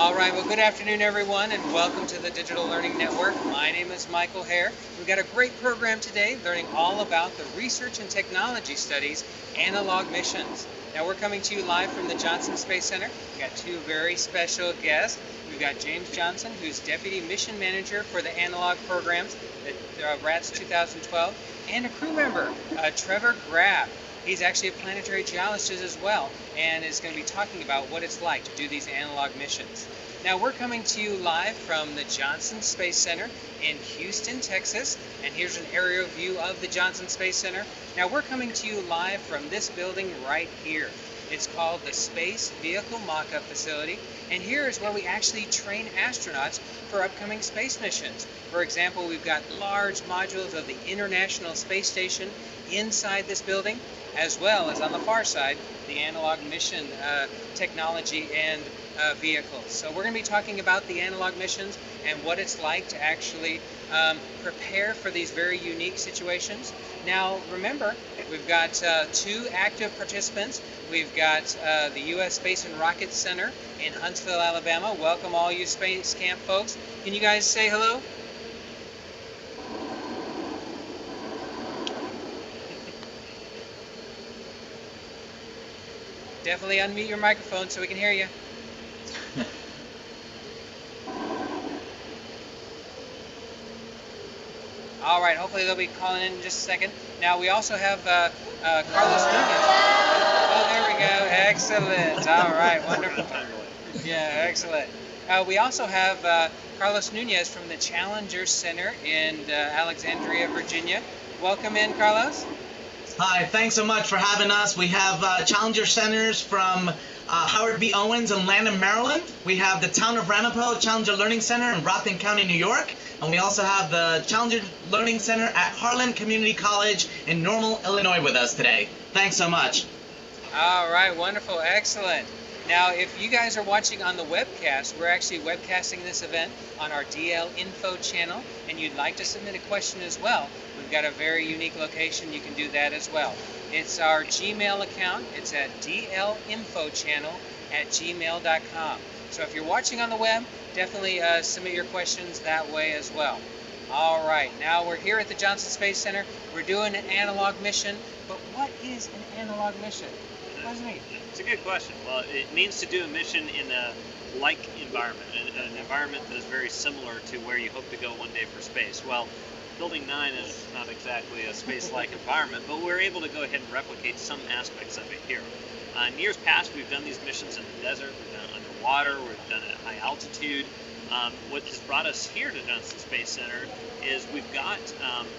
All right, well, good afternoon, everyone, and welcome to the Digital Learning Network. My name is Michael Hare. We've got a great program today, learning all about the research and technology studies analog missions. Now, we're coming to you live from the Johnson Space Center. We've got two very special guests. We've got James Johnson, who's Deputy Mission Manager for the analog programs at RATS 2012, and a crew member, Trevor. He's actually a planetary geologist as well, and is going to be talking about what it's like to do these analog missions. Now, we're coming to you live from the Johnson Space Center in Houston, Texas, and here's an aerial view of the Johnson Space Center. Now, we're coming to you live from this building right here. It's called the Space Vehicle Mock-Up Facility, and here is where we actually train astronauts for upcoming space missions. For example, we've got large modules of the International Space Station inside this building, as well as on the far side, the analog mission technology and vehicles. So we're going to be talking about the analog missions and what it's like to actually prepare for these very unique situations. Now, remember, we've got two active participants. We've got the U.S. Space and Rocket Center in Huntsville, Alabama. Welcome all you Space Camp folks. Can you guys say hello? Definitely unmute your microphone so we can hear you. All right, hopefully they'll be calling in just a second. Now, we also have Carlos Nunez. Oh, there we go. Excellent. All right, wonderful. Yeah, excellent. We also have Carlos Nunez from the Challenger Center in Alexandria, Virginia. Welcome in, Carlos. Hi, thanks so much for having us. We have Challenger Centers from Howard B. Owens in Landon, Maryland. We have the Town of Ramapo Challenger Learning Center in Rockland County, New York. And we also have the Challenger Learning Center at Harlan Community College in Normal, Illinois with us today. Thanks so much. All right, wonderful, excellent. Now, if you guys are watching on the webcast, we're actually webcasting this event on our DL Info channel, and you'd like to submit a question as well, we've got a very unique location. You can do that as well. It's our Gmail account. It's at dlinfochannel@gmail.com. So if you're watching on the web, definitely submit your questions that way as well. All right, now we're here at the Johnson Space Center. We're doing an analog mission, but what is an analog mission? What does it mean? It's a good question. Well, it means to do a mission in a like environment, an environment that is very similar to where you hope to go one day for space. Well, Building 9 is not exactly a space-like environment, but we're able to go ahead and replicate some aspects of it here. In years past, we've done these missions in the desert, we've done it underwater, we've done it at high altitude. What has brought us here to Johnson Space Center is we've got,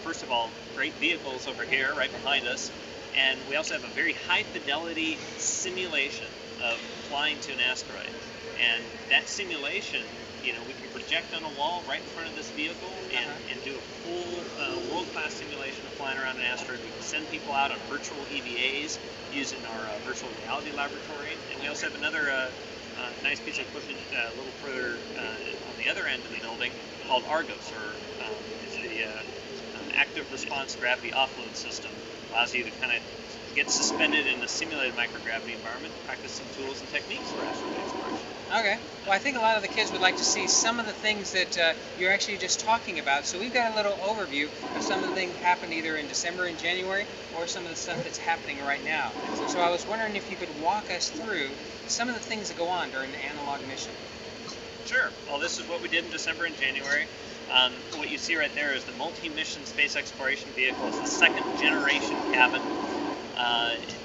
first of all, great vehicles over here right behind us, and we also have a very high-fidelity simulation of flying to an asteroid. And that simulation, we can project on a wall right in front of this vehicle and do a full world-class simulation of flying around an asteroid. We can send people out on virtual EVAs using our virtual reality laboratory. And we also have another nice piece of equipment a little further on the other end of the building called ARGOS, or it's the active response gravity offload system. Allows you to kind of get suspended in a simulated microgravity environment to practice some tools and techniques for asteroid exploration. Okay. Well, I think a lot of the kids would like to see some of the things that you're actually just talking about. So we've got a little overview of some of the things that happened either in December and January, or some of the stuff that's happening right now. So I was wondering if you could walk us through some of the things that go on during the analog mission. Sure. Well, this is what we did in December and January. What you see right there is the multi-mission space exploration vehicle. It's the second generation cabin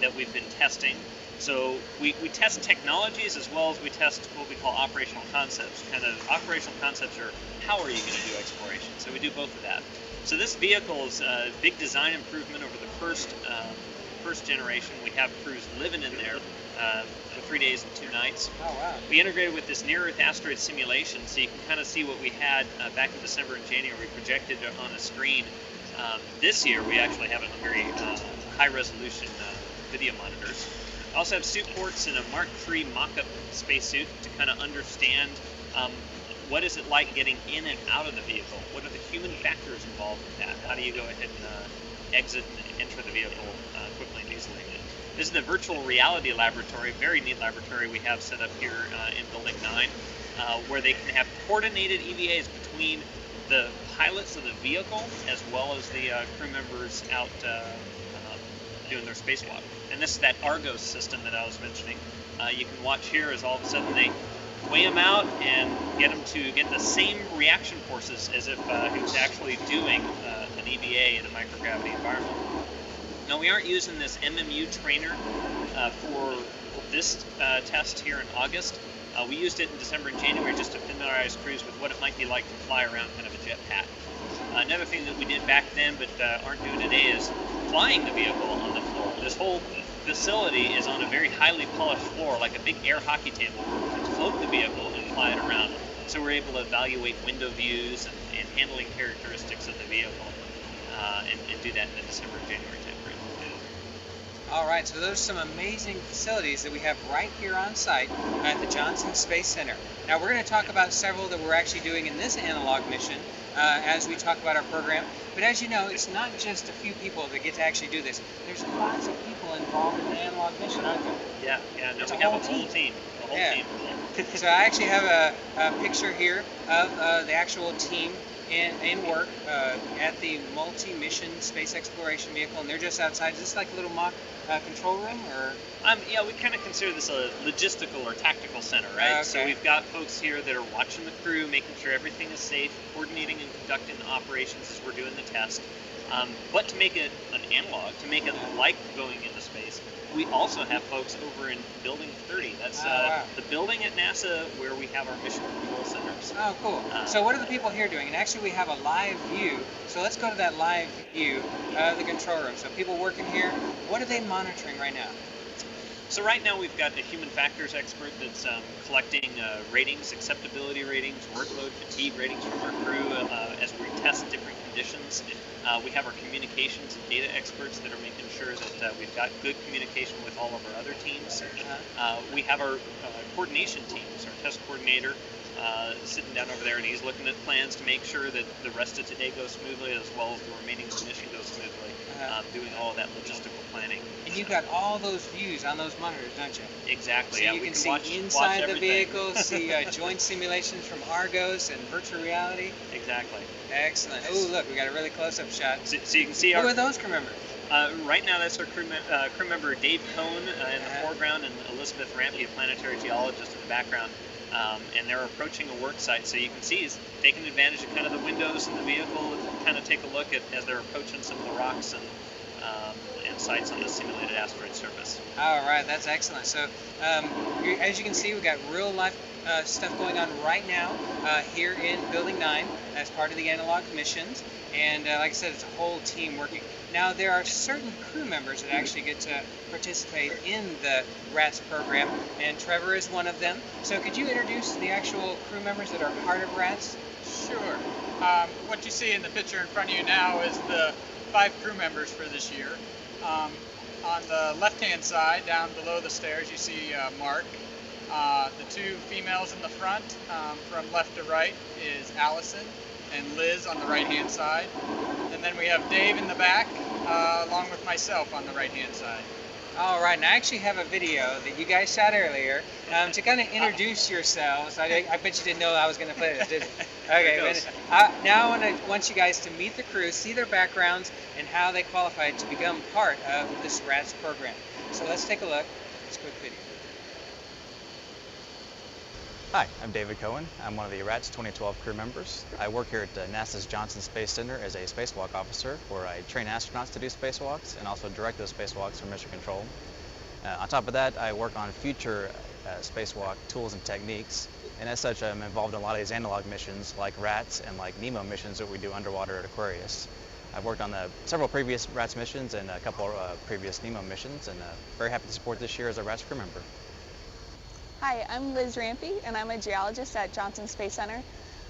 that we've been testing. So we test technologies as well as we test what we call operational concepts. Kind of operational concepts are how are you going to do exploration? So we do both of that. So this vehicle is a big design improvement over the first generation. We have crews living in there for 3 days and 2 nights. Oh, wow. We integrated with this near-Earth asteroid simulation, so you can kind of see what we had back in December and January. We projected it on a screen. This year, we actually have it on very high-resolution video monitors. I also have suit ports in a Mark III mock-up spacesuit to kind of understand what is it like getting in and out of the vehicle. What are the human factors involved with that? How do you go ahead and exit and enter the vehicle quickly and easily? This is the virtual reality laboratory, very neat laboratory we have set up here in Building 9. where they can have coordinated EVAs between the pilots of the vehicle as well as the crew members out doing their spacewalk. And this is that ARGOS system that I was mentioning. You can watch here as all of a sudden they weigh them out and get them to get the same reaction forces as if he was actually doing an EVA in a microgravity environment. Now, we aren't using this MMU trainer for this test here in August. We used it in December and January just to familiarize crews with what it might be like to fly around kind of a jetpack. Another thing that we did back then but aren't doing today is flying the vehicle on the floor. This whole facility is on a very highly polished floor, like a big air hockey table, where we can float the vehicle and fly it around. So we're able to evaluate window views and handling characteristics of the vehicle and do that in the December and January timeframe. All right, so those are some amazing facilities that we have right here on site at the Johnson Space Center. Now we're going to talk about several that we're actually doing in this analog mission as we talk about our program. But as you know, it's not just a few people that get to actually do this. There's lots of people involved in the analog mission, aren't there? Yeah, no, It's we a have whole a whole team. A whole team. So I actually have a picture here of the actual team in work at the multi-mission space exploration vehicle, and they're just outside. Is this like a little mock control room, or? Yeah, we kind of consider this a logistical or tactical center, right? Okay. So we've got folks here that are watching the crew, making sure everything is safe, coordinating and conducting the operations as we're doing the test. But to make it an analog, to make it like going into space, we also have folks over in Building 30. That's wow. the building at NASA where we have our mission control centers. Oh, cool. So what are the people here doing? And actually we have a live view. So let's go to that live view of the control room. So people working here, what are they monitoring right now? So right now we've got a human factors expert that's collecting ratings, acceptability ratings, workload, fatigue ratings from our crew as we test different conditions. We have our communications and data experts that are making sure that we've got good communication with all of our other teams. We have our coordination teams, our test coordinator sitting down over there, and he's looking at plans to make sure that the rest of today goes smoothly as well as the remaining of the mission goes smoothly, doing all of that logistical planning. And you've got all those views on those monitors, don't you? Exactly. So yeah, you we can see watch inside the everything. vehicle, see joint simulations from ARGOS and virtual reality. Exactly. Excellent. Oh, look, we got a really close-up shot. So you can see Who our. are those crew members? Right now, that's our crew member Dave Cohn in the foreground and Elizabeth Rampy, a planetary geologist, in the background. And they're approaching a work site, so you can see he's taking advantage of kind of the windows in the vehicle and kind of take a look at as they're approaching some of the rocks and sites on the simulated asteroid surface. All right, that's excellent. So as you can see, we've got real life stuff going on right now here in Building 9 as part of the analog missions. And like I said, it's a whole team working. Now, there are certain crew members that actually get to participate in the RATS program, and Trevor is one of them. So could you introduce the actual crew members that are part of RATS? Sure. What you see in the picture in front of you now is the 5 crew members for this year. On the left-hand side, down below the stairs, you see Mark. The 2 females in the front, from left to right, is Allison and Liz on the right-hand side. And then we have Dave in the back, along with myself on the right-hand side. All right, and I actually have a video that you guys shot earlier to kind of introduce yourselves. I bet you didn't know I was going to play this, did you? Okay, now I want you guys to meet the crew, see their backgrounds, and how they qualified to become part of this RATS program. So let's take a look. It's a quick video. Hi, I'm David Cohen. I'm one of the RATS 2012 crew members. I work here at NASA's Johnson Space Center as a spacewalk officer, where I train astronauts to do spacewalks and also direct those spacewalks for mission control. On top of that, I work on future spacewalk tools and techniques, and as such, I'm involved in a lot of these analog missions like RATS and like NEMO missions that we do underwater at Aquarius. I've worked on several previous RATS missions and a couple previous NEMO missions, and very happy to support this year as a RATS crew member. Hi, I'm Liz Rampy, and I'm a geologist at Johnson Space Center.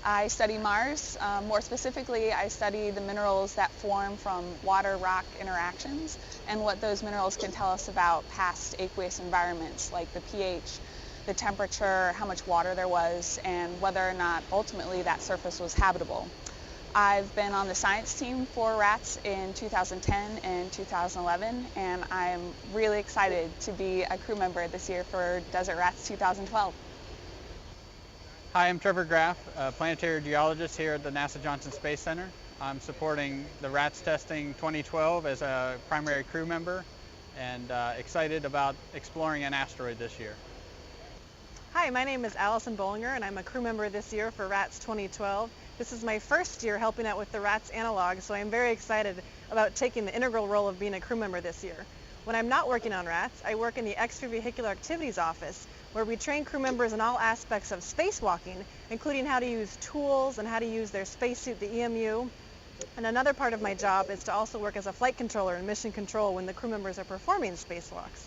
I study Mars. More specifically, I study the minerals that form from water-rock interactions and what those minerals can tell us about past aqueous environments, like the pH, the temperature, how much water there was, and whether or not ultimately that surface was habitable. I've been on the science team for RATS in 2010 and 2011, and I'm really excited to be a crew member this year for Desert RATS 2012. Hi, I'm Trevor Graff, a planetary geologist here at the NASA Johnson Space Center. I'm supporting the RATS testing 2012 as a primary crew member and excited about exploring an asteroid this year. Hi, my name is Allison Bollinger and I'm a crew member this year for RATS 2012. This is my first year helping out with the RATS analog, so I'm very excited about taking the integral role of being a crew member this year. When I'm not working on RATS, I work in the extravehicular activities office, where we train crew members in all aspects of spacewalking, including how to use tools and how to use their spacesuit, the EMU. And another part of my job is to also work as a flight controller and mission control when the crew members are performing spacewalks.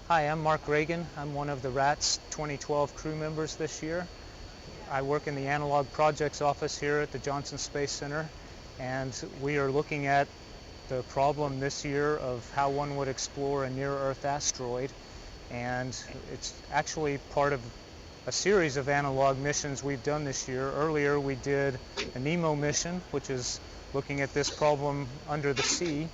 Hi, I'm Mark Reagan. I'm one of the RATS 2012 crew members this year. I work in the Analog Projects office here at the Johnson Space Center, and we are looking at the problem this year of how one would explore a near-Earth asteroid. And it's actually part of a series of analog missions we've done this year. Earlier we did a NEMO mission, which is looking at this problem under the sea.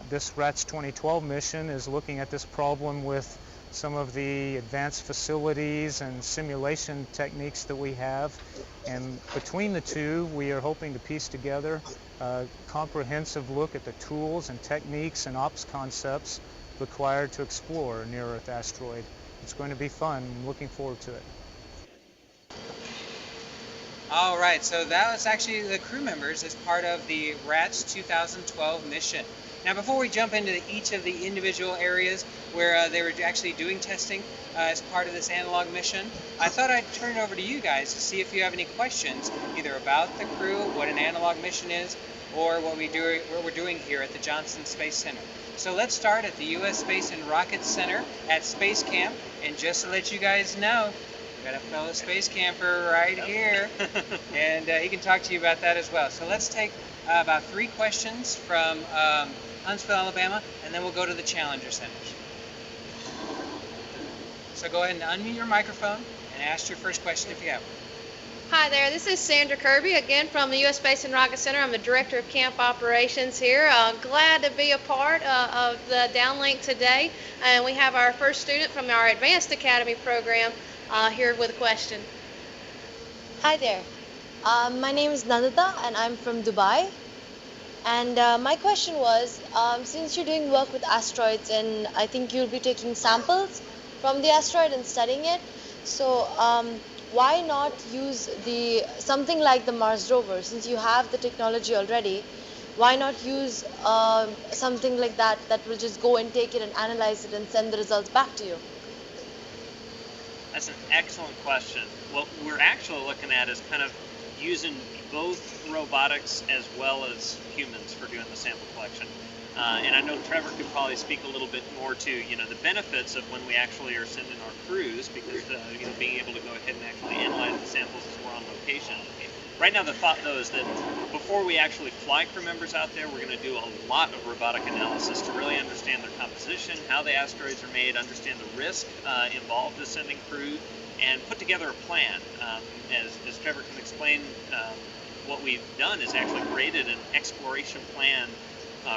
This RATS 2012 mission is looking at this problem with some of the advanced facilities and simulation techniques that we have. And between the two, we are hoping to piece together a comprehensive look at the tools and techniques and ops concepts required to explore a near-Earth asteroid. It's going to be fun. I'm looking forward to it. All right, so that was actually the crew members as part of the RATS 2012 mission. Now, before we jump into each of the individual areas where they were actually doing testing as part of this analog mission, I thought I'd turn it over to you guys to see if you have any questions, either about the crew, what an analog mission is, or what we're doing here at the Johnson Space Center. So let's start at the U.S. Space and Rocket Center at Space Camp. And just to let you guys know, we got a fellow space camper right here, and he can talk to you about that as well. So let's take about 3 questions from Huntsville, Alabama, and then we'll go to the Challenger Centers. So go ahead and unmute your microphone and ask your first question if you have one. Hi there, this is Sandra Kirby, again from the U.S. Space and Rocket Center. I'm the Director of Camp Operations here. Glad to be a part of the downlink today. And we have our first student from our Advanced Academy program here with a question. Hi there, my name is Nandita and I'm from Dubai. And my question was, since you're doing work with asteroids and I think you'll be taking samples from the asteroid and studying it, so why not use something like the Mars rover? Since you have the technology already, why not use something like that will just go and take it and analyze it and send the results back to you? That's an excellent question. What we're actually looking at is kind of using both robotics as well as humans for doing the sample collection. And I know Trevor could probably speak a little bit more to, the benefits of when we actually are sending our crews, because, being able to go ahead and actually analyze the samples as we're on location. Right now, the thought, though, is that before we actually fly crew members out there, we're going to do a lot of robotic analysis to really understand their composition, how the asteroids are made, understand the risk involved with sending crew, and put together a plan. As Trevor can explain, what we've done is actually created an exploration plan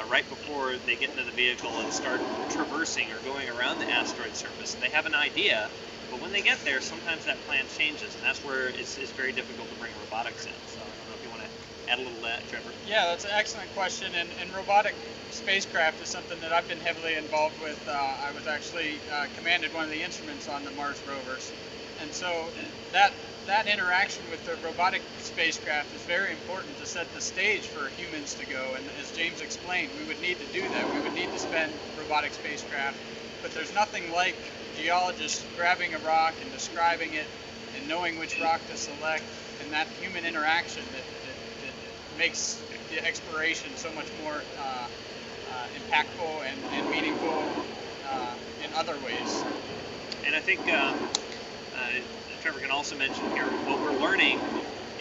right before they get into the vehicle and start traversing or going around the asteroid surface. They have an idea, but when they get there, sometimes that plan changes, and that's where it's very difficult to bring robotics in. So I don't know if you want to add a little to that, Trevor. Yeah, that's an excellent question, and robotic spacecraft is something that I've been heavily involved with. I was actually commanded one of the instruments on the Mars rovers, and so that interaction with the robotic spacecraft is very important to set the stage for humans to go. And as James explained, we would need to do that. We would need to spend robotic spacecraft, but there's nothing like geologists grabbing a rock and describing it and knowing which rock to select, and that human interaction that makes the exploration so much more impactful and meaningful in other ways. And I think Trevor can also mention here, what we're learning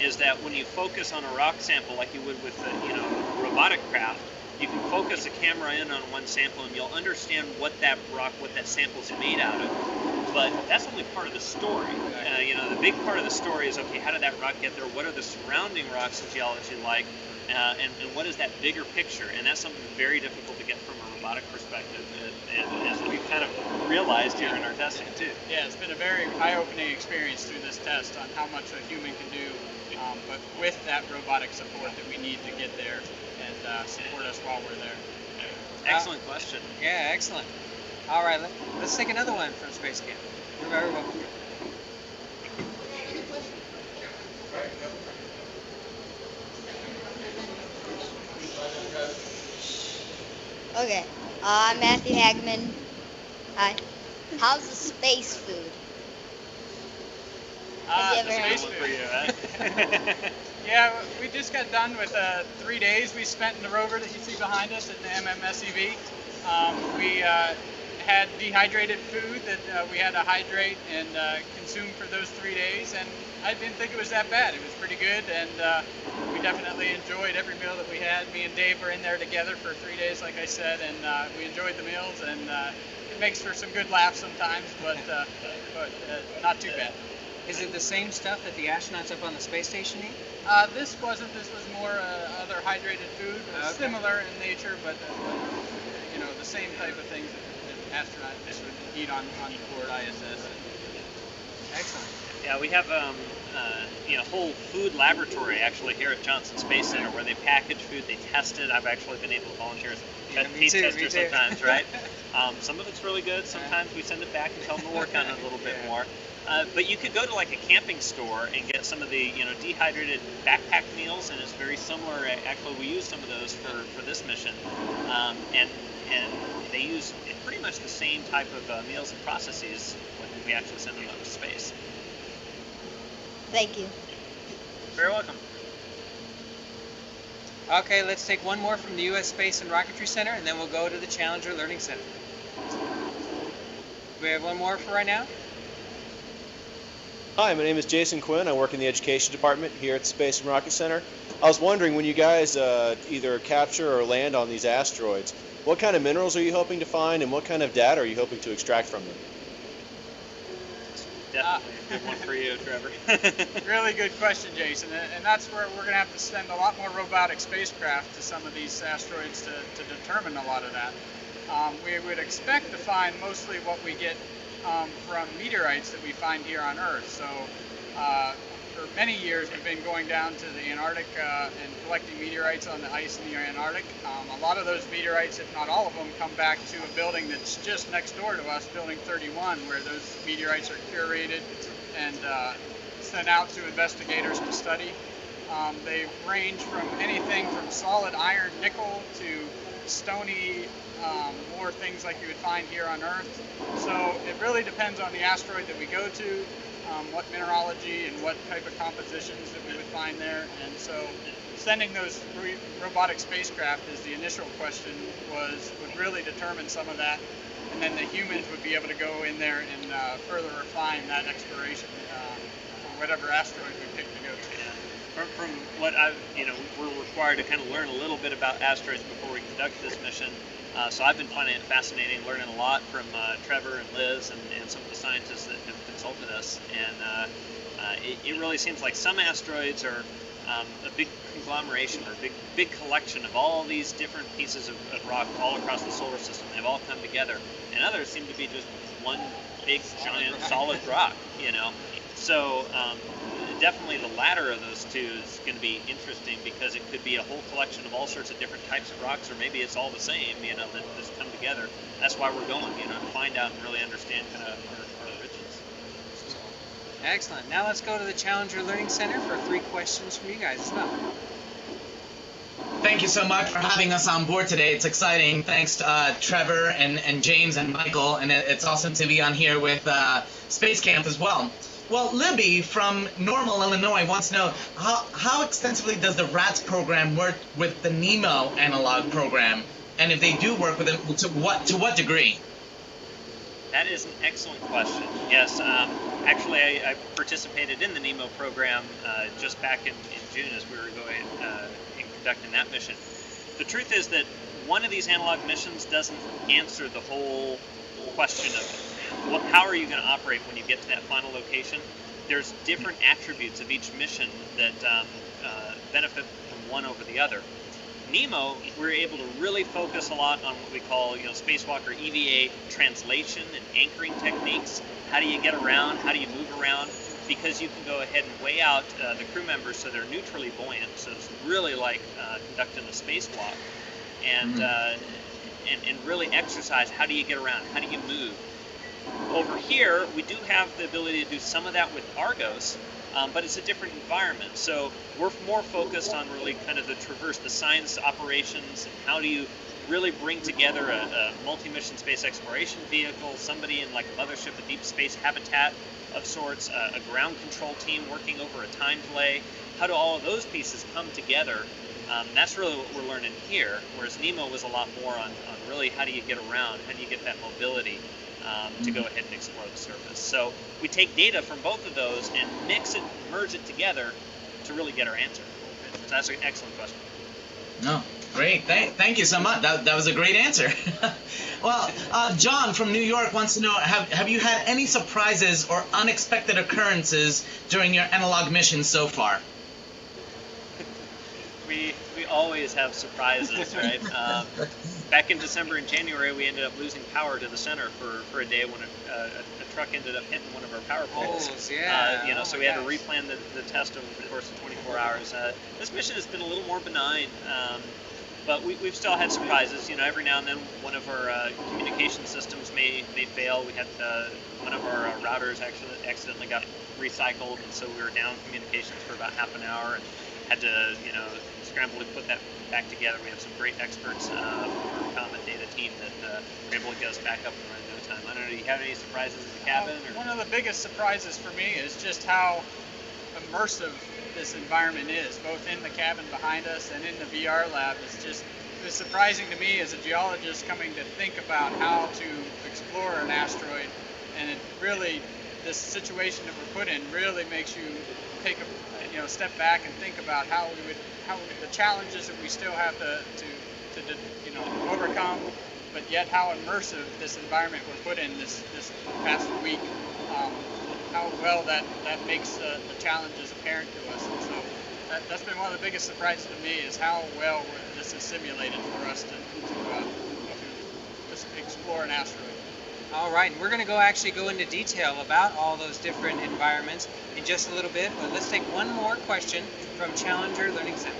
is that when you focus on a rock sample like you would with a robotic craft, you can focus a camera in on one sample and you'll understand what that rock, what that sample is made out of. but that's only part of the story. The big part of the story is, okay, how did that rock get there? What are the surrounding rocks in geology like? And what is that bigger picture? And that's something very difficult to get from a robotic perspective, and as we've kind of realized here in our testing too. Yeah, it's been a very eye-opening experience through this test on how much a human can do, but with that robotic support that we need to get there and support us while we're there. Excellent question. Yeah, excellent. All right, let's take another one from Space Camp. You're very welcome. Okay, I'm Matthew Hagman. Hi. How's the space food? Have you ever Space food. Yeah, we just got done with 3 days we spent in the rover that you see behind us at the MMSEV. We had dehydrated food that we had to hydrate and consume for those 3 days, and I didn't think it was that bad. It was pretty good, and we definitely enjoyed every meal that we had. Me and Dave were in there together for 3 days, like I said, and we enjoyed the meals, and it makes for some good laughs sometimes, but not too bad. Is it the same stuff that the astronauts up on the space station eat? This wasn't. This was more other hydrated food, similar in nature, but the same type of things that astronauts would eat on board ISS. Excellent. Yeah, we have a whole food laboratory actually here at Johnson Space Center where they package food, they test it. I've actually been able to volunteer as a feed tester sometimes, right? Some of it's really good. Sometimes we send it back and tell them to work on it a little bit more. But you could go to like a camping store and get some of the dehydrated backpack meals, and it's very similar. Actually, we use some of those for this mission, and they use pretty much the same type of meals and processes when we actually send them up to space. Thank you. Very welcome. Okay, let's take one more from the U.S. Space and Rocketry Center, and then we'll go to the Challenger Learning Center. We have one more for right now. Hi, my name is Jason Quinn. I work in the Education Department here at the Space and Rocket Center. I was wondering, when you guys either capture or land on these asteroids, what kind of minerals are you hoping to find, and what kind of data are you hoping to extract from them? Definitely a good one for you, Trevor. Really good question, Jason, and that's where we're going to have to send a lot more robotic spacecraft to some of these asteroids to determine a lot of that. We would expect to find mostly what we get from meteorites that we find here on Earth. So for many years we've been going down to the Antarctic and collecting meteorites on the ice in the Antarctic. A lot of those meteorites, if not all of them, come back to a building that's just next door to us, Building 31, where those meteorites are curated and sent out to investigators to study. They range from anything from solid iron, nickel, to stony, more things like you would find here on Earth. So it really depends on the asteroid that we go to, what mineralogy and what type of compositions that we would find there. And so sending those robotic spacecraft as the initial question would really determine some of that. And then the humans would be able to go in there and further refine that exploration for whatever asteroid we pick to go to. From what we're required to kind of learn a little bit about asteroids before we conduct this mission. So I've been finding it fascinating, learning a lot from Trevor and Liz and some of the scientists that have consulted us. And it really seems like some asteroids are a big conglomeration or a big collection of all these different pieces of rock all across the solar system. They've all come together. And others seem to be just one big, giant, solid rock, So definitely the latter of those two is going to be interesting, because it could be a whole collection of all sorts of different types of rocks, or maybe it's all the same, that's come together. That's why we're going, to find out and really understand kind of our origins. Excellent. Now let's go to the Challenger Learning Center for 3 questions from you guys as well. Thank you so much for having us on board today. It's exciting. Thanks to Trevor and James and Michael, and it's awesome to be on here with Space Camp as well. Well, Libby from Normal, Illinois wants to know, how extensively does the RATS program work with the NEMO analog program? And if they do work with them, to what degree? That is an excellent question. Yes, actually I participated in the NEMO program just back in June as we were going and conducting that mission. The truth is that one of these analog missions doesn't answer the whole question of how are you going to operate when you get to that final location? There's different attributes of each mission that benefit from one over the other. NEMO, we're able to really focus a lot on what we call, spacewalk or EVA translation and anchoring techniques. How do you get around? How do you move around? Because you can go ahead and weigh out the crew members so they're neutrally buoyant. So it's really like conducting a spacewalk, and really exercise. How do you get around? How do you move? Over here, we do have the ability to do some of that with ARGOS. But it's a different environment. So we're more focused on really kind of the traverse, the science operations, and how do you really bring together a multi-mission space exploration vehicle, somebody in like a mothership, a deep space habitat of sorts, a ground control team working over a time delay. How do all of those pieces come together? That's really what we're learning here, whereas NEMO was a lot more on really how do you get around, how do you get that mobility to go ahead and explore the surface. So we take data from both of those and mix it, merge it together to really get our answer. So that's an excellent question. No, great. Thank you so much. That was a great answer. Well, John from New York wants to know, have you had any surprises or unexpected occurrences during your analog missions so far? We always have surprises, right? Back in December and January, we ended up losing power to the center for a day when a truck ended up hitting one of our power poles. So we had to replan the test over the course of 24 hours. This mission has been a little more benign, but we've still had surprises. Every now and then one of our communication systems may fail. We had one of our routers actually accidentally got recycled, and so we were down communications for about half an hour and had to scramble to put that back together. We have some great experts from our common data team that were able to get us back up and running in no time. I don't know, do you have any surprises in the cabin? One of the biggest surprises for me is just how immersive this environment is, both in the cabin behind us and in the VR lab. It's surprising to me as a geologist coming to think about how to explore an asteroid, and it really, this situation that we're put in really makes you take a step back and think about how the challenges that we still have to overcome, but yet how immersive this environment we're put in this past week, how well that makes the challenges apparent to us. And so that's been one of the biggest surprises to me, is how well this is simulated for us to explore an asteroid. All right, and we're going to go into detail about all those different environments in just a little bit, but let's take one more question from Challenger Learning Center.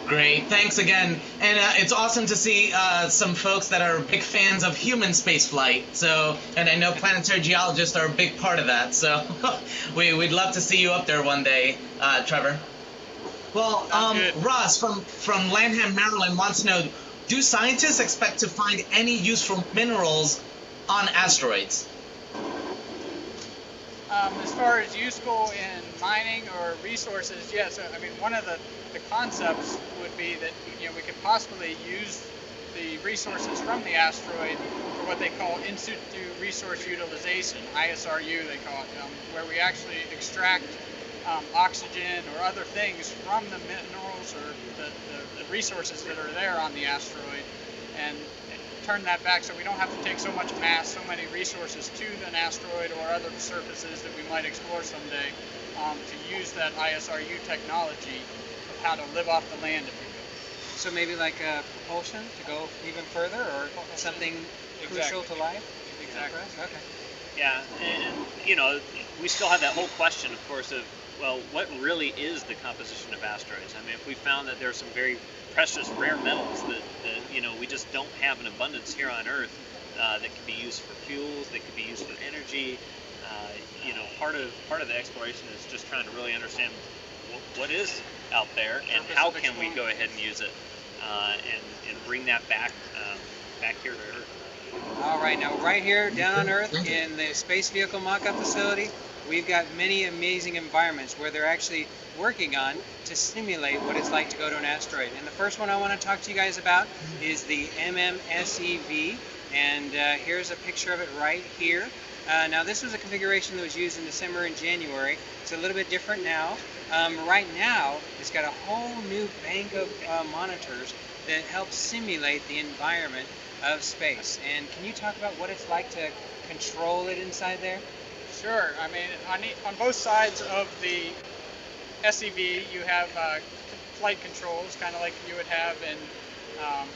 Great, thanks again. And it's awesome to see some folks that are big fans of human space flight. And I know planetary geologists are a big part of that. So we'd love to see you up there one day, Trevor. Well, Ross from Lanham, Maryland wants to know, do scientists expect to find any useful minerals on asteroids? As far as useful in mining or resources, yes. I mean, one of the concepts would be that we could possibly use the resources from the asteroid for what they call in situ resource utilization, ISRU they call it, where we actually extract oxygen or other things from the minerals or the resources that are there on the asteroid, and turn that back so we don't have to take so much mass, so many resources to an asteroid or other surfaces that we might explore someday, to use that ISRU technology of how to live off the land, if you will. So maybe like propulsion to go even further, or something crucial to life? Exactly. Okay. Yeah, and we still have that whole question, of course, of, well, what really is the composition of asteroids? I mean, if we found that there are some very precious rare metals that we just don't have an abundance here on Earth, that can be used for fuels, that could be used for energy. Part of the exploration is just trying to really understand what is out there and how can we go ahead and use it, and bring that back here to Earth. All right, now right here down on Earth in the Space Vehicle Mock-Up Facility, we've got many amazing environments where they're actually working on to simulate what it's like to go to an asteroid. And the first one I want to talk to you guys about is the MMSEV, and here's a picture of it right here. Now this was a configuration that was used in December and January. It's a little bit different now. Right now, it's got a whole new bank of monitors that helps simulate the environment of space. And can you talk about what it's like to control it inside there? Sure. I mean, on both sides of the SEV, you have flight controls, kind of like you would have in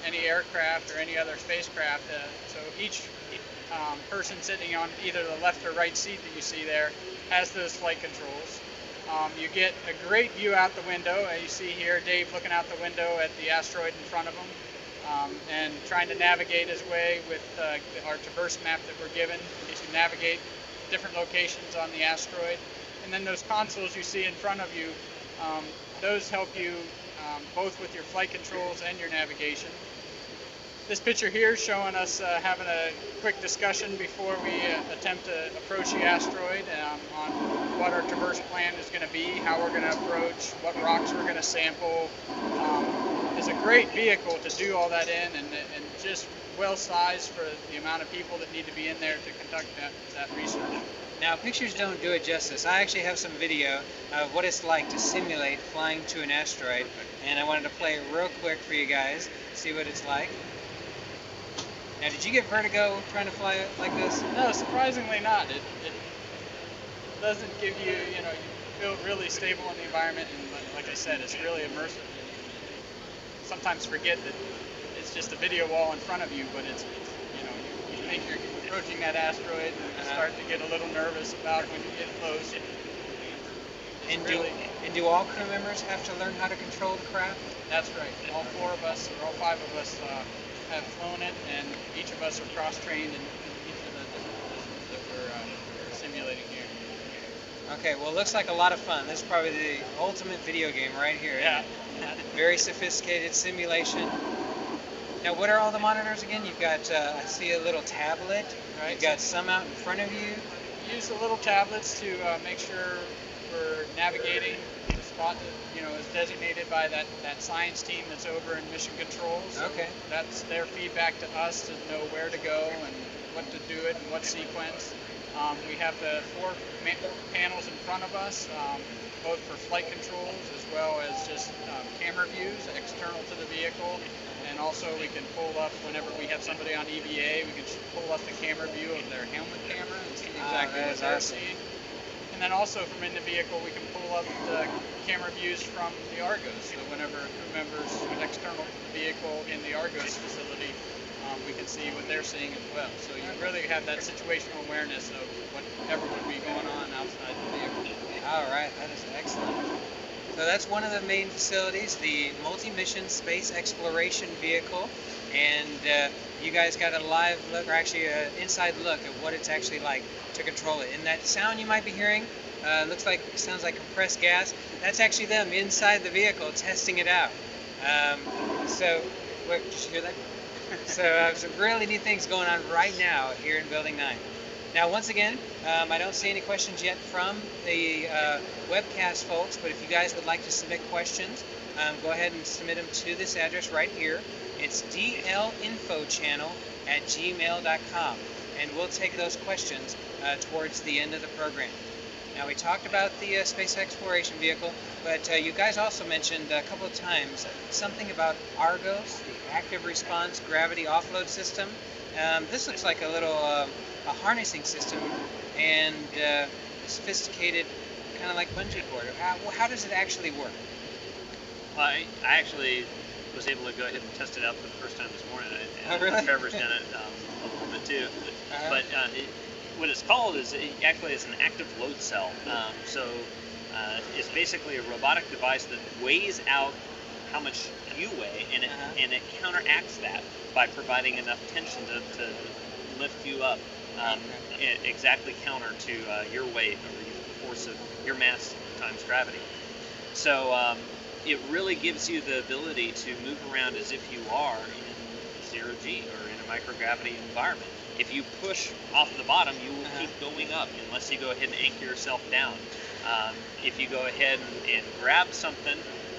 any aircraft or any other spacecraft. So each person sitting on either the left or right seat that you see there has those flight controls. You get a great view out the window. You see here Dave looking out the window at the asteroid in front of him and trying to navigate his way with our traverse map that we're given. He can navigate different locations on the asteroid. And then those consoles you see in front of you, those help you both with your flight controls and your navigation. This picture here is showing us having a quick discussion before we attempt to approach the asteroid on what our traverse plan is going to be, how we're going to approach, what rocks we're going to sample. It's a great vehicle to do all that in, and just well sized for the amount of people that need to be in there to conduct that research. Now, pictures don't do it justice. I actually have some video of what it's like to simulate flying to an asteroid, and I wanted to play it real quick for you guys, see what it's like. Now, did you get vertigo trying to fly it like this? No, surprisingly not. It doesn't give you, you feel really stable in the environment, and like I said, it's really immersive. You sometimes forget that it's just a video wall in front of you, but it's you think you're approaching that asteroid and start to get a little nervous about when you get close. And do all crew members have to learn how to control the craft? That's right. All 4 of us, or all 5 of us, have flown it, and each of us are cross-trained in each of the disciplines that we're simulating here. Okay, well, it looks like a lot of fun. This is probably the ultimate video game right here. Yeah. Very sophisticated simulation. Now, what are all the monitors again? You've got, I see a little tablet. Right. You've got some out in front of you. Use the little tablets to make sure we're navigating the spot that is designated by that science team that's over in mission control. So okay. That's their feedback to us to know where to go and what to do it and what sequence. We have the 4 panels in front of us, both for flight controls as well as just camera views external to the vehicle. And also we can pull up, whenever we have somebody on EVA, we can pull up the camera view of their helmet camera and see exactly what they're seeing. And then also from in the vehicle, we can pull up the camera views from the ARGOS. So whenever crew members external to the vehicle in the ARGOS facility, we can see what they're seeing as well. So you really have that situational awareness of whatever would be going on outside the vehicle. All right, that is excellent. So that's one of the main facilities, the multi-mission space exploration vehicle, and you guys got a live look, or actually an inside look at what it's actually like to control it. And that sound you might be hearing sounds like compressed gas. That's actually them inside the vehicle testing it out. Wait, did you hear that? So some really neat things going on right now here in Building 9. Now, once again, I don't see any questions yet from the webcast folks, but if you guys would like to submit questions, go ahead and submit them to this address right here. It's dlinfochannel@gmail.com, and we'll take those questions towards the end of the program. Now, we talked about the space exploration vehicle, but you guys also mentioned a couple of times something about ARGOS, the Active Response Gravity Offload System. This looks like a little a harnessing system and sophisticated, kind of like bungee cord. How does it actually work? Well, I actually was able to go ahead and test it out for the first time this morning. Oh, really? Trevor's done it a little bit too. But what it's called is actually it's an active load cell. It's basically a robotic device that weighs out how much you weigh, and it counteracts that by providing enough tension to lift you up exactly counter to your weight or the force of your mass times gravity. So it really gives you the ability to move around as if you are in zero G or in a microgravity environment. If you push off the bottom, you will keep going up unless you go ahead and anchor yourself down. If you go ahead and grab something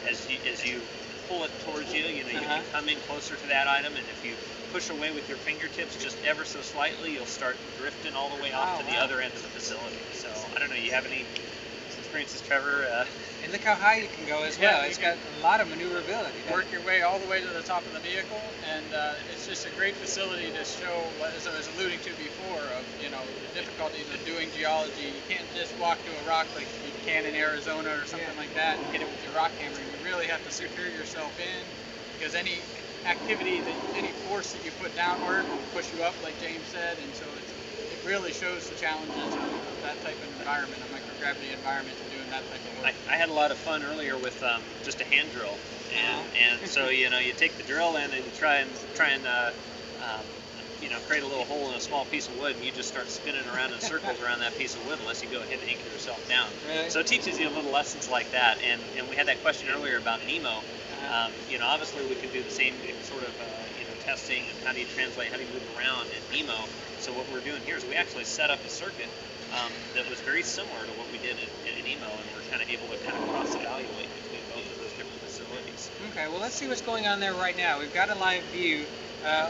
as you pull it towards you, you can come in closer to that item, and if you push away with your fingertips just ever so slightly, you'll start drifting all the way off to the other end of the facility. So I don't know, you have any experience as Trevor. And look how high you can go as well. It's got a lot of maneuverability. Work your way all the way to the top of the vehicle, and it's just a great facility to show, as I was alluding to before, of the difficulties of doing geology. You can't just walk to a rock like you can in Arizona or something like that and hit it with your rock hammer. You really have to secure yourself in, because any activity, any force that you put downward will push you up, like James said, and so it really shows the challenges of that type of environment, a microgravity environment, and doing that type of work. I had a lot of fun earlier with just a hand drill, and so you take the drill in and try and create a little hole in a small piece of wood, and you just start spinning around in circles around that piece of wood unless you go ahead and anchor yourself down. Really? So it teaches you little lessons like that. And we had that question earlier about Nemo. Obviously we can do the same sort of testing and how do you translate, how do you move around in Nemo. So what we're doing here is we actually set up a circuit that was very similar to what we did in Nemo, and we're kind of able to cross-evaluate between both of those different facilities. Okay, well let's see what's going on there right now. We've got a live view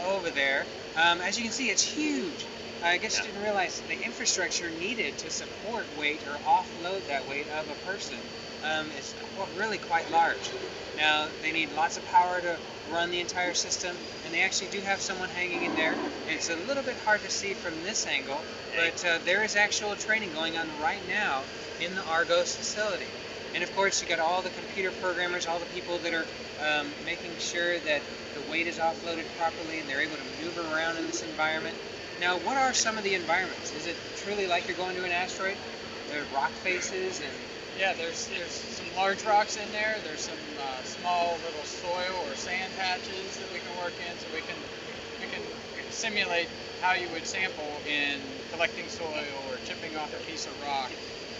over there. As you can see, it's huge. I guess you didn't realize the infrastructure needed to support weight or offload that weight of a person is really quite large. Now, they need lots of power to run the entire system, and they actually do have someone hanging in there. It's a little bit hard to see from this angle, but there is actual training going on right now in the ARGOS facility. And of course, you got all the computer programmers, all the people that are making sure that the weight is offloaded properly and they're able to maneuver around in this environment. Now, what are some of the environments? Is it truly like you're going to an asteroid? There are rock faces and... Yeah, there's some large rocks in there. There's some small little soil or sand patches that we can work in, so we can simulate how you would sample in collecting soil or chipping off a piece of rock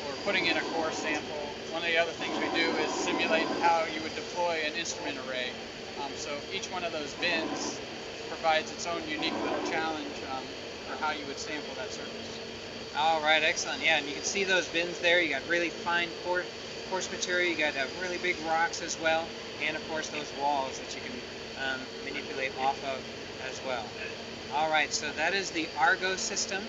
or putting in a core sample. One of the other things we do is simulate how you would deploy an instrument array. So each one of those bins provides its own unique little challenge for how you would sample that surface. All right, excellent. Yeah, and you can see those bins there. You got really fine coarse material. You got really big rocks as well, and of course those walls that you can manipulate off of as well. All right, so that is the ARGOS system,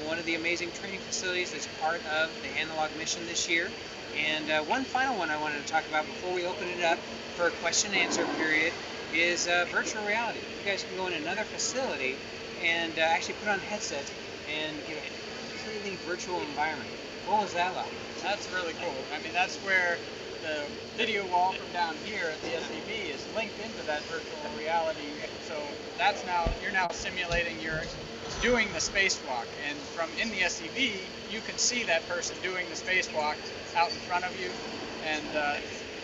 one of the amazing training facilities that's part of the analog mission this year. And one final one I wanted to talk about before we open it up for a question and answer period is virtual reality. You guys can go in another facility and actually put on headsets and get a completely virtual environment. What was that like? That's really cool. I mean, that's where the video wall from down here at the SEB is linked into that virtual reality. So you're now simulating you're doing the spacewalk, and from in the SEB you can see that person doing the spacewalk out in front of you. And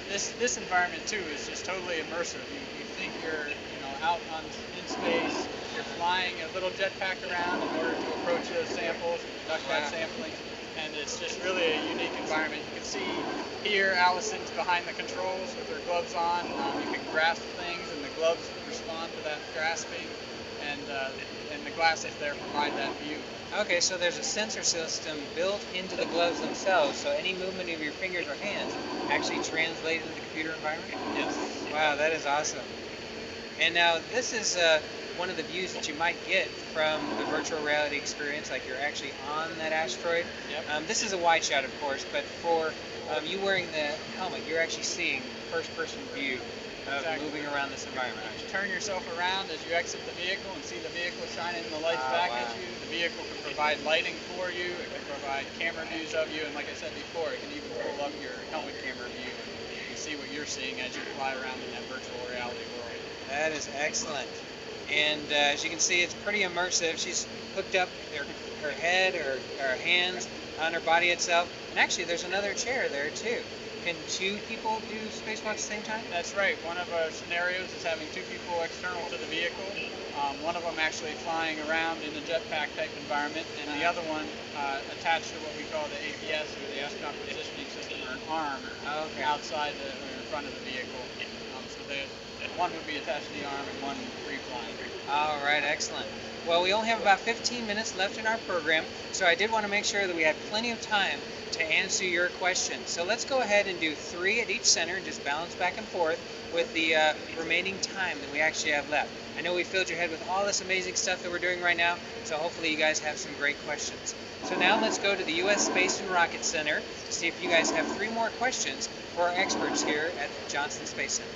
this environment too is just totally immersive. You think you're out in space. You're flying a little jetpack around in order to approach those samples, conduct that sampling, and it's just really a unique environment. You can see here Allison's behind the controls with her gloves on. You can grasp things, and the gloves respond to that grasping, and the glasses there provide that view. Okay, so there's a sensor system built into the gloves themselves, so any movement of your fingers or hands actually translates into the computer environment? Yes. Wow, that is awesome. And now this is one of the views that you might get from the virtual reality experience, like you're actually on that asteroid. Yep. This is a wide shot, of course, but for you wearing the helmet, you're actually seeing first-person view of moving around this environment. You turn yourself around as you exit the vehicle and see the vehicle shining the lights back at you. The vehicle can provide lighting for you. It can provide camera views of you, and like I said before, it can even pull up your helmet camera view and see what you're seeing as you fly around in that virtual reality world. That is excellent. And as you can see, it's pretty immersive. She's hooked up her head or her hands on her body itself. And actually, there's another chair there, too. Can two people do spacewalk at the same time? That's right. One of our scenarios is having two people external to the vehicle. One of them actually flying around in a jetpack type environment, and the other one attached to what we call the APS, or the astronaut positioning system, or an arm outside or in front of the vehicle. So one would be attached to the arm and one free flying. All right, excellent. Well, we only have about 15 minutes left in our program, so I did want to make sure that we had plenty of time to answer your questions. So let's go ahead and do 3 at each center and just balance back and forth with the remaining time that we actually have left. I know we filled your head with all this amazing stuff that we're doing right now, so hopefully you guys have some great questions. So now let's go to the U.S. Space and Rocket Center to see if you guys have 3 more questions for our experts here at the Johnson Space Center.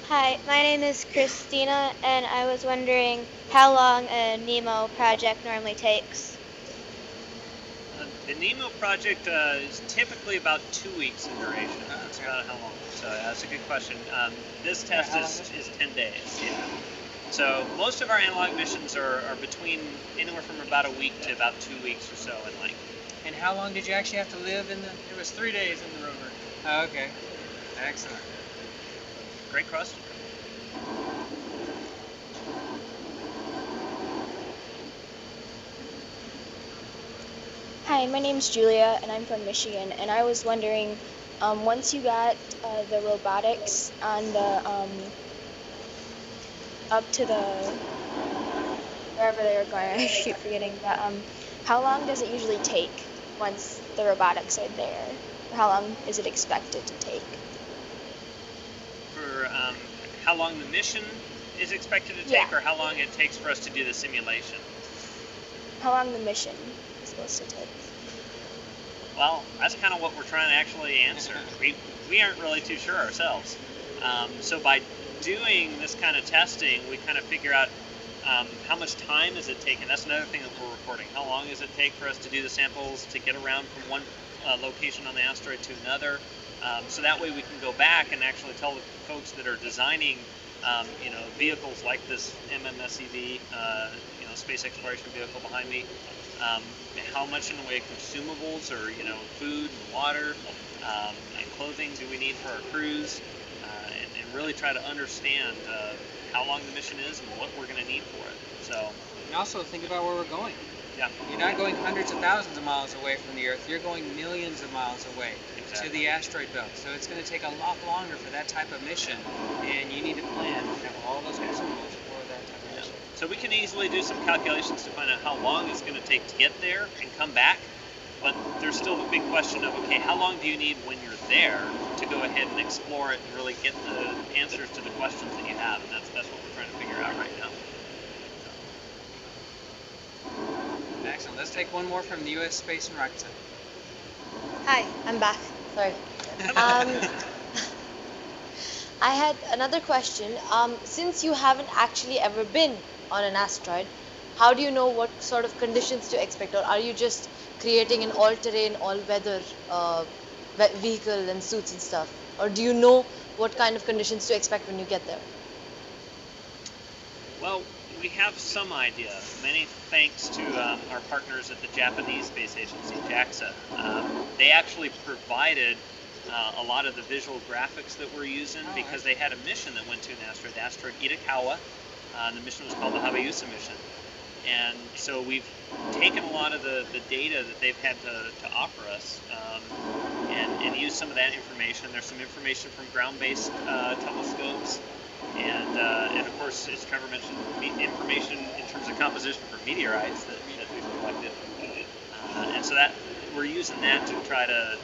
Hi, my name is Christina, and I was wondering how long a NEMO project normally takes. The NEMO project is typically about 2 weeks in duration. That's about how long. So that's a good question. This test is 10 days. Yeah. So most of our analog missions are between anywhere from about a week to about 2 weeks or so in length. And how long did you actually have to live in the... It was 3 days in the rover. Oh, okay. Excellent. Great question. Hi, my name's Julia, and I'm from Michigan, and I was wondering, once you got the robotics on the, up to the, wherever they were going, I keep forgetting, but how long does it usually take once the robotics are there? Or how long is it expected to take? For how long the mission is expected to take, or how long it takes for us to do the simulation? How long the mission is supposed to take? Well, that's kind of what we're trying to actually answer. We aren't really too sure ourselves. So by doing this kind of testing, we kind of figure out how much time is it taking. That's another thing that we're recording. How long does it take for us to do the samples, to get around from one location on the asteroid to another? So that way we can go back and actually tell the folks that are designing vehicles like this MMSEV, space exploration vehicle behind me, how much in the way of consumables or food and water and clothing do we need for our crews, and really try to understand how long the mission is and what we're going to need for it. So, and also think about where we're going. Yeah. You're not going hundreds of thousands of miles away from the Earth. You're going millions of miles away to the asteroid belt. So it's going to take a lot longer for that type of mission, and you need to plan to have all those consumables for that type of mission. So we can easily do some calculations to find out how long it's going to take to get there and come back. But there's still the big question of, okay, how long do you need when you're there to go ahead and explore it and really get the answers to the questions that you have? And that's what we're trying to figure out right now. Excellent. Let's take one more from the U.S. Space and Rocket Center. Hi, I'm back. Sorry. I had another question. Since you haven't actually ever been on an asteroid, how do you know what sort of conditions to expect? Or are you just creating an all-terrain, all-weather vehicle and suits and stuff? Or do you know what kind of conditions to expect when you get there? Well, we have some idea, many thanks to our partners at the Japanese Space Agency, JAXA. They actually provided a lot of the visual graphics that we're using because they had a mission that went to an asteroid, the asteroid Itokawa. The mission was called the Habayusa mission. And so we've taken a lot of the data that they've had to offer us and used some of that information. There's some information from ground-based telescopes. And of course, as Trevor mentioned, information in terms of composition for meteorites that we've collected. And so that we're using that to try to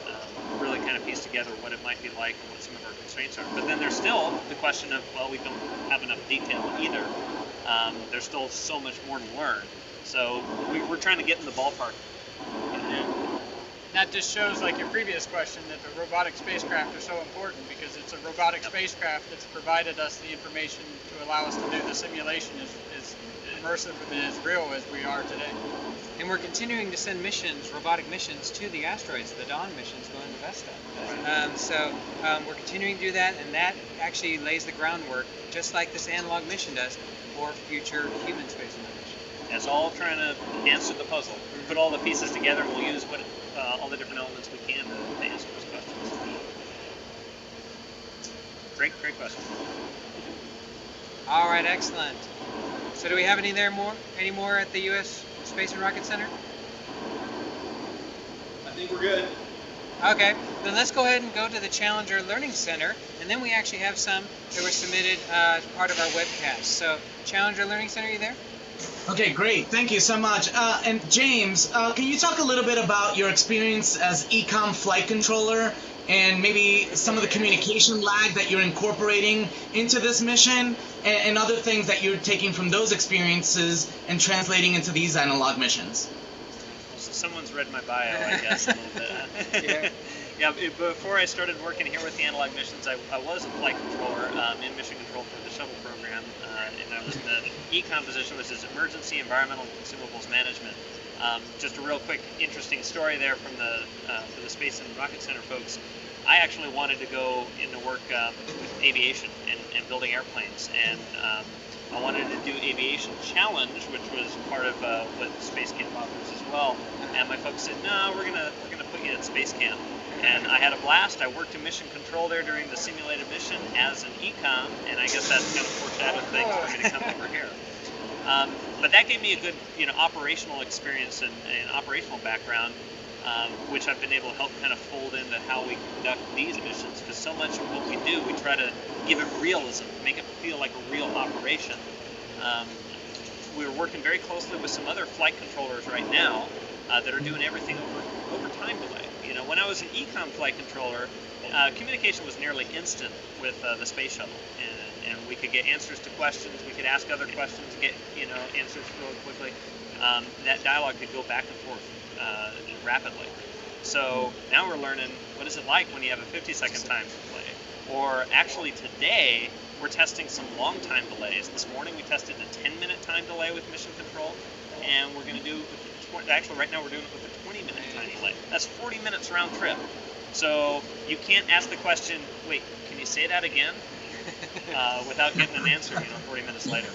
really kind of piece together what it might be like and what some of our constraints are. But then there's still the question of, well, we don't have enough detail either. There's still so much more to learn. So we're trying to get in the ballpark. That just shows, like your previous question, that the robotic spacecraft are so important because it's a robotic spacecraft that's provided us the information to allow us to do the simulation as immersive and as real as we are today. And we're continuing to send missions, robotic missions, to the asteroids, the Dawn missions going to Vesta. So we're continuing to do that, and that actually lays the groundwork, just like this analog mission does, for future human space missions. It's all trying to answer the puzzle. We put all the pieces together, and we'll use all the different elements we can to answer those questions. Great question. All right, excellent. So do we have any more at the U.S. Space and Rocket Center? I think we're good. Okay, then let's go ahead and go to the Challenger Learning Center, and then we actually have some that were submitted as part of our webcast. So, Challenger Learning Center, are you there? Okay, great. Thank you so much. And James, can you talk a little bit about your experience as Ecom flight controller and maybe some of the communication lag that you're incorporating into this mission, and other things that you're taking from those experiences and translating into these analog missions. So someone's read my bio, I guess, a little bit. Yeah, before I started working here with the analog missions, I was a flight controller in mission control for the shuttle program, and I was in the ECOM position, which is Emergency Environmental Consumables Management. Just a real quick, interesting story there from for the Space and Rocket Center folks. I actually wanted to go into work with aviation and building airplanes, and I wanted to do Aviation Challenge, which was part of what Space Camp offers as well. And my folks said, no, we're gonna put you at Space Camp. And I had a blast. I worked in mission control there during the simulated mission as an ECOM, and I guess that kind of foreshadowed things for me to come over here. But that gave me a good, operational experience and operational background, which I've been able to help kind of fold into how we conduct these missions. Because so much of what we do, we try to give it realism, make it feel like a real operation. We were working very closely with some other flight controllers right now that are doing everything over time delay. When I was an ECOM flight controller, communication was nearly instant with the space shuttle, and we could get answers to questions. We could ask other questions, get answers really quickly. That dialogue could go back and forth rapidly. So now we're learning what is it like when you have a 50-second time delay. Or actually today we're testing some long time delays. This morning we tested a 10-minute time delay with mission control, and we're going to do actually right now we're doing it with a 20-minute time delay. That's 40 minutes round trip. So you can't ask the question, wait, can you say that again? Without getting an answer, 40 minutes later.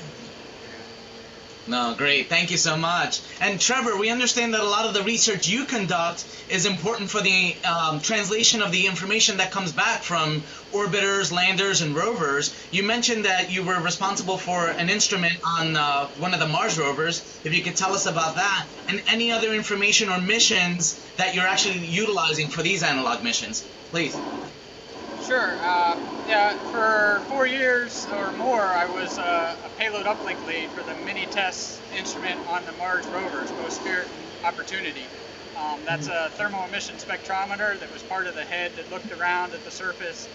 No, great. Thank you so much. And Trevor, we understand that a lot of the research you conduct is important for the translation of the information that comes back from orbiters, landers, and rovers. You mentioned that you were responsible for an instrument on one of the Mars rovers. If you could tell us about that, and any other information or missions that you're actually utilizing for these analog missions, please. Sure. Yeah, for 4 years or more, I was a payload uplink lead for the mini test instrument on the Mars rovers, both Spirit and Opportunity. That's a thermal emission spectrometer that was part of the head that looked around at the surface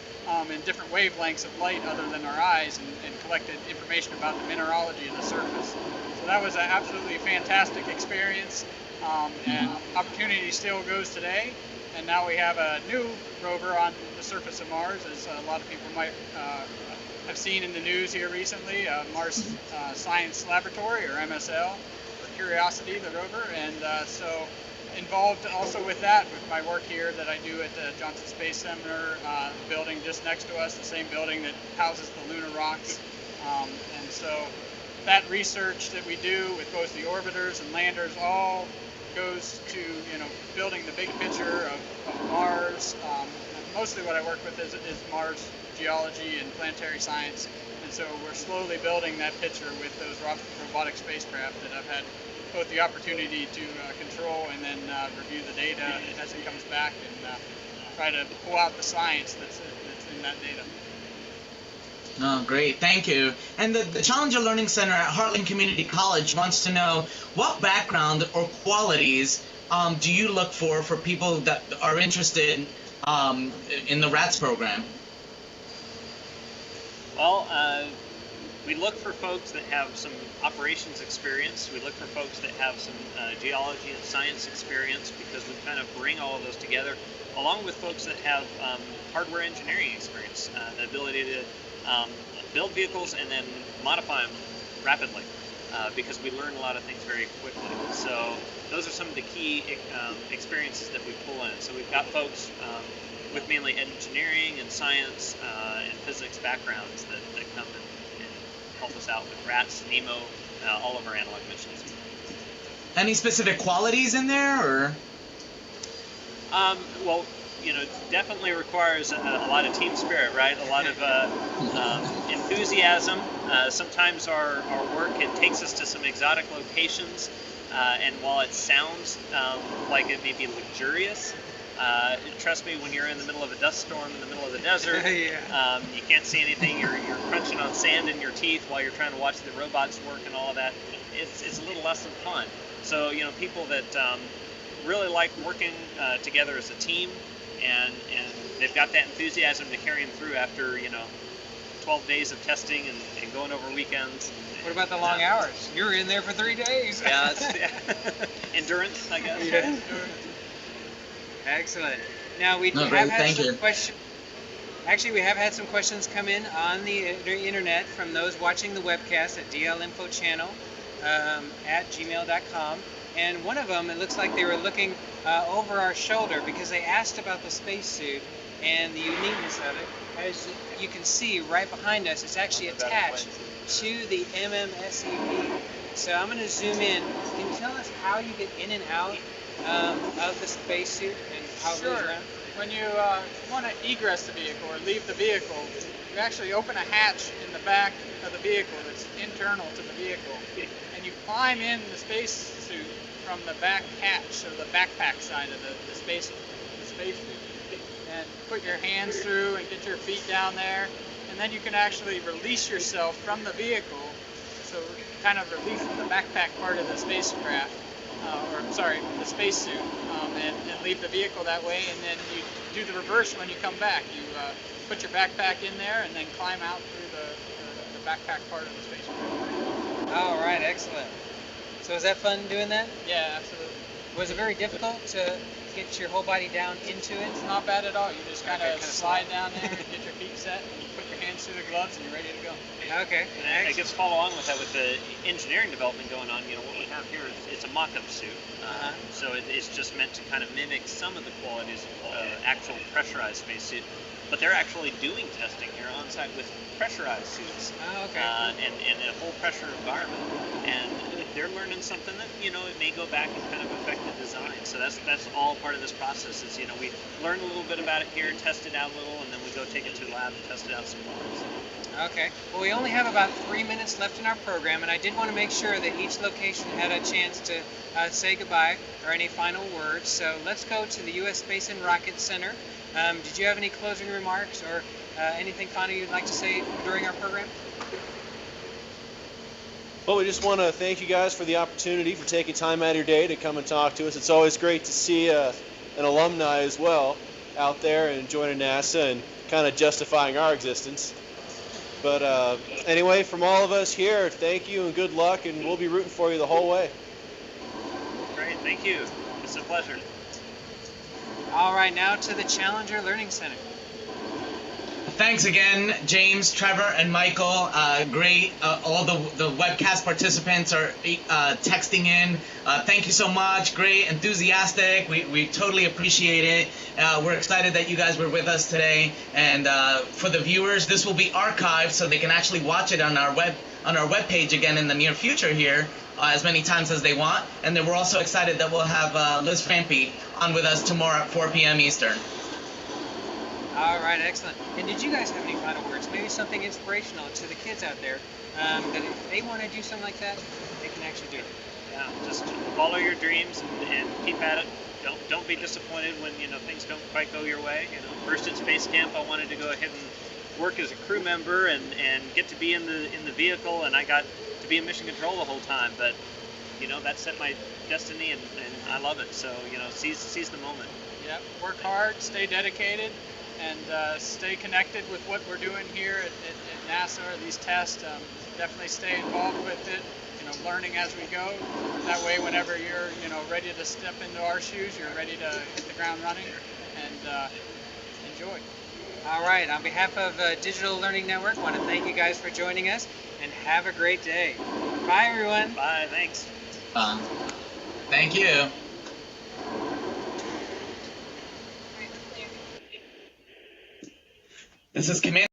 in different wavelengths of light other than our eyes, and collected information about the mineralogy of the surface. So that was an absolutely fantastic experience, and Opportunity still goes today. And now we have a new rover on the surface of Mars, as a lot of people might have seen in the news here recently, Mars Science Laboratory, or MSL, or Curiosity, the rover. And so involved also with that, with my work here that I do at the Johnson Space Center, building just next to us, the same building that houses the lunar rocks. And so that research that we do with both the orbiters and landers all goes to building the big picture of Mars. Mostly what I work with is Mars geology and planetary science, and so we're slowly building that picture with those robotic spacecraft that I've had both the opportunity to control and then review the data as it comes back, and try to pull out the science that's in that data. Oh, great. Thank you. And the Challenger Learning Center at Heartland Community College wants to know, what background or qualities do you look for people that are interested in the RATS program? Well, we look for folks that have some operations experience. We look for folks that have some geology and science experience, because we kind of bring all of those together, along with folks that have hardware engineering experience, the ability to build vehicles and then modify them rapidly, because we learn a lot of things very quickly. So those are some of the key experiences that we pull in. So we've got folks with mainly engineering and science and physics backgrounds that come and help us out with RATS, NEMO, all of our analog missions. Any specific qualities in there, or? Well, definitely requires a lot of team spirit, right? A lot of enthusiasm. Sometimes our work, it takes us to some exotic locations, and while it sounds like it may be luxurious, trust me, when you're in the middle of a dust storm in the middle of the desert, you can't see anything, you're crunching on sand in your teeth while you're trying to watch the robots work and all of that, it's a little less than fun. So, people that really like working together as a team, and they've got that enthusiasm to carry them through after 12 days of testing and going over weekends. What about the long hours? You're in there for 3 days. Yeah, endurance, I guess. Yeah. Excellent. Now we have had some questions. Actually, we have had some questions come in on the internet from those watching the webcast at dlinfochannel at gmail.com. And one of them, it looks like they were looking over our shoulder because they asked about the spacesuit and the uniqueness of it. As you can see right behind us, it's actually attached to the MMSEV. So I'm going to zoom in. Can you tell us how you get in and out of the spacesuit and how it goes around? When you want to egress the vehicle or leave the vehicle, you actually open a hatch in the back of the vehicle that's internal to the vehicle, and you climb in the spacesuit from the back hatch, so the backpack side of the spacesuit, and put your hands through and get your feet down there, and then you can actually release yourself from the vehicle, so kind of releasing the backpack part of the spacecraft. The spacesuit, and leave the vehicle that way, and then you do the reverse when you come back. You put your backpack in there and then climb out through the backpack part of the spacecraft. All right, excellent. So is that fun doing that? Yeah, absolutely. Was it very difficult to get your whole body down into it? It's not bad at all. You just kind of slide down there, get your feet set, and you put your hands through the gloves, and you're ready to go. Okay. And I guess follow on with that with the engineering development going on. What we have here is it's a mock-up suit, so it's just meant to kind of mimic some of the qualities of actual pressurized spacesuit. But they're actually doing testing here on site with pressurized suits, and a whole pressure environment, and they're learning something that it may go back and kind of affect the design. So that's all part of this process. Is we learn a little bit about it here, test it out a little, and then we go take it to the lab and test it out some more. Okay. Well, we only have about 3 minutes left in our program, and I did want to make sure that each location had a chance to say goodbye or any final words. So let's go to the U.S. Space and Rocket Center. Did you have any closing remarks or anything final you'd like to say during our program? Well, we just want to thank you guys for the opportunity, for taking time out of your day to come and talk to us. It's always great to see an alumni as well out there and joining NASA and kind of justifying our existence. But anyway, from all of us here, thank you and good luck, and we'll be rooting for you the whole way. Great, thank you. It's a pleasure. All right, now to the Challenger Learning Center. Thanks again, James, Trevor, and Michael. Great. All the webcast participants are texting in. Thank you so much. Great, enthusiastic. We totally appreciate it. We're excited that you guys were with us today. And for the viewers, this will be archived so they can actually watch it on our webpage again in the near future here, as many times as they want. And then we're also excited that we'll have Liz Rampy on with us tomorrow at 4 p.m. Eastern. All right, excellent. And did you guys have any final words? Maybe something inspirational to the kids out there that if they want to do something like that, they can actually do it. Yeah, just follow your dreams and keep at it. Don't be disappointed when things don't quite go your way. First at space camp, I wanted to go ahead and work as a crew member and get to be in the vehicle, and I got to be in mission control the whole time. But that set my destiny, and I love it. So seize the moment. Yep. Work hard, stay dedicated, and stay connected with what we're doing here at NASA, or these tests. Definitely stay involved with it, learning as we go. That way, whenever you're, ready to step into our shoes, you're ready to hit the ground running and enjoy. All right, on behalf of Digital Learning Network, I want to thank you guys for joining us, and have a great day. Bye, everyone. Bye, thanks. Thank you. This is Command.